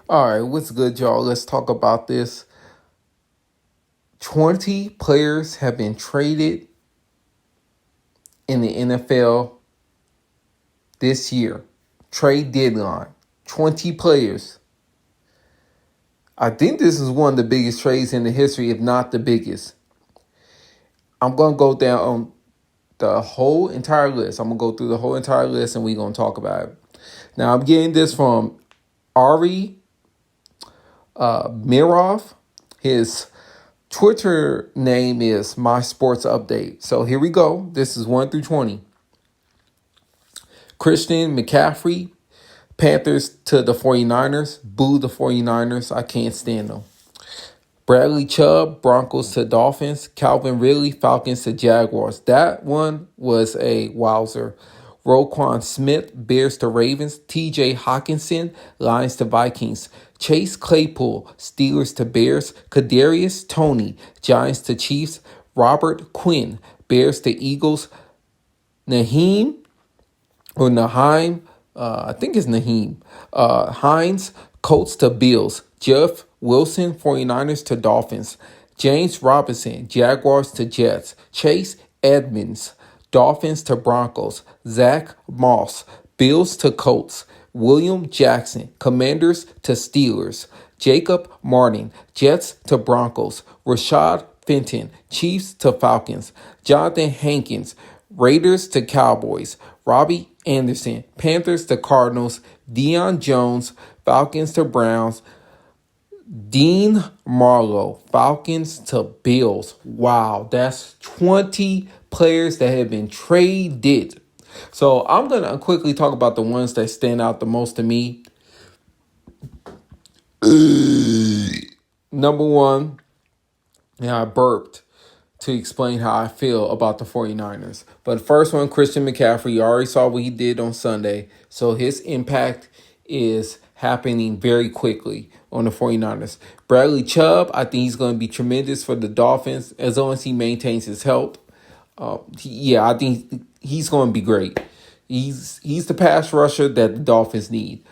All right, what's good, y'all? Let's talk about this. 20 players have been traded in the NFL this year. Trade deadline. 20 players. I think this is one of the biggest trades in the history, if not the biggest. I'm going to go down on the whole entire list. I'm going to go through the whole entire list and we're going to talk about it. Now, I'm getting this from Ari Mirov. His Twitter name is My Sports Update. So here we go. This is 1 through 20. Christian McCaffrey, Panthers to the 49ers. Boo the 49ers. I can't stand them. Bradley Chubb, Broncos to Dolphins. Calvin Ridley, Falcons to Jaguars. That one was a wowzer. Roquan Smith, Bears to Ravens. TJ Hawkinson, Lions to Vikings. Chase Claypool, Steelers to Bears. Kadarius Toney, Giants to Chiefs. Robert Quinn, Bears to Eagles. Naheem or Naheim, I think it's Naheem. Hines, Colts to Bills. Jeff Wilson, 49ers to Dolphins. James Robinson, Jaguars to Jets. Chase Edmonds, Dolphins to Broncos. Zach Moss, Bills to Colts. William Jackson, Commanders to Steelers. Jacob Martin, Jets to Broncos. Rashad Fenton, Chiefs to Falcons. Jonathan Hankins, Raiders to Cowboys. Robbie Anderson, Panthers to Cardinals. Deion Jones, Falcons to Browns. Dean Marlowe, Falcons to Bills. Wow, that's 20 players that have been traded. So I'm going to quickly talk about the ones that stand out the most to me. Number one, and I burped to explain how I feel about the 49ers. But first one, Christian McCaffrey. You already saw what he did on Sunday. So his impact is happening very quickly on the 49ers. Bradley Chubb, I think he's going to be tremendous for the Dolphins as long as he maintains his health. I think he's going to be great. He's the pass rusher that the Dolphins need.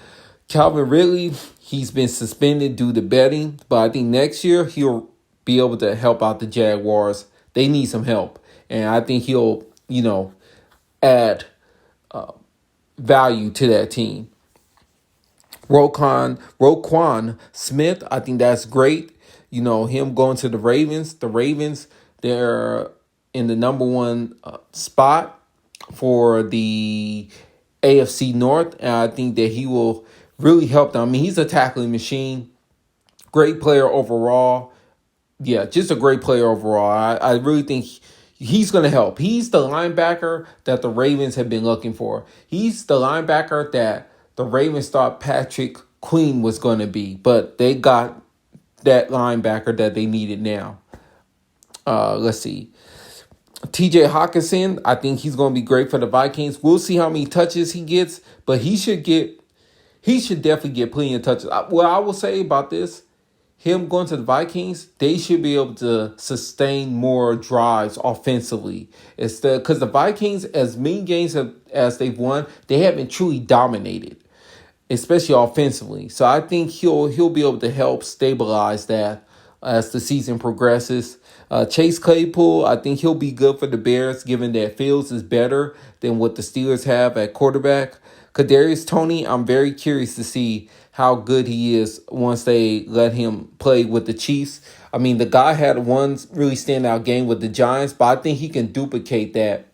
Calvin Ridley, he's been suspended due to betting, but I think next year he'll be able to help out the Jaguars. They need some help, and I think he'll, add value to that team. Roquan Smith, I think that's great. Him going to the Ravens. The Ravens, they're in the number one spot for the AFC North, and I think that he will really help them. I mean, he's a tackling machine. Great player overall. Yeah, just a great player overall. I really think he's going to help. He's the linebacker that the Ravens have been looking for. He's the linebacker that the Ravens thought Patrick Queen was going to be, but they got that linebacker that they needed now. Let's see. TJ Hawkinson, I think he's going to be great for the Vikings. We'll see how many touches he gets, but he should definitely get plenty of touches. What I will say about this, him going to the Vikings, they should be able to sustain more drives offensively. Because the Vikings, as many games as they've won, they haven't truly dominated, especially offensively. So I think he'll be able to help stabilize that as the season progresses. Chase Claypool, I think he'll be good for the Bears, given that Fields is better than what the Steelers have at quarterback. Kadarius Toney, I'm very curious to see how good he is once they let him play with the Chiefs. I mean, the guy had one really standout game with the Giants, but I think he can duplicate that,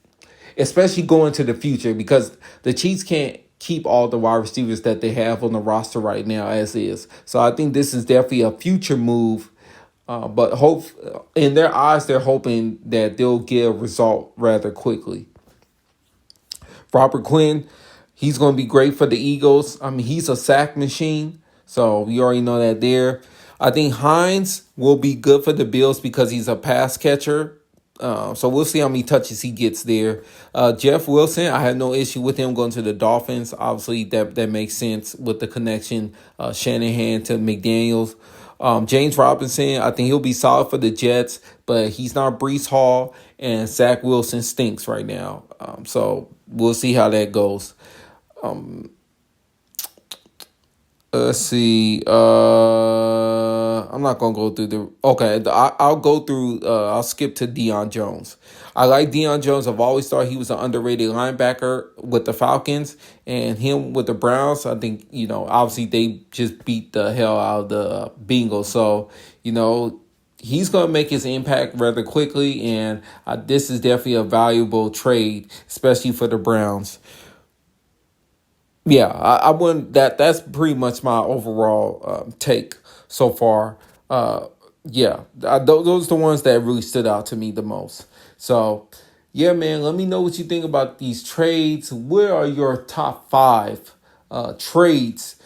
especially going to the future, because the Chiefs can't keep all the wide receivers that they have on the roster right now as is. So I think this is definitely a future move. But in their eyes, they're hoping that they'll get a result rather quickly. Robert Quinn, he's going to be great for the Eagles. I mean, he's a sack machine, so we already know that there. I think Hines will be good for the Bills because he's a pass catcher. So we'll see how many touches he gets there. Jeff Wilson, I have no issue with him going to the Dolphins. Obviously, that makes sense with the connection Shanahan to McDaniels. James Robinson, I think he'll be solid for the Jets, but he's not Breece Hall, and Zach Wilson stinks right now. So we'll see how that goes. Let's see. I'm not gonna go through the. Okay, I'll go through. I'll skip to Deion Jones. I like Deion Jones. I've always thought he was an underrated linebacker with the Falcons, and him with the Browns. I think obviously they just beat the hell out of the Bengals. So he's gonna make his impact rather quickly, and this is definitely a valuable trade, especially for the Browns. Yeah, I wouldn't. That's pretty much my overall take so far. Yeah, those are the ones that really stood out to me the most. So, yeah, man, let me know what you think about these trades. Where are your top five trades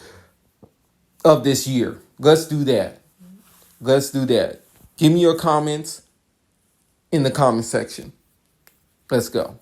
of this year? Let's do that. Let's do that. Give me your comments in the comment section. Let's go.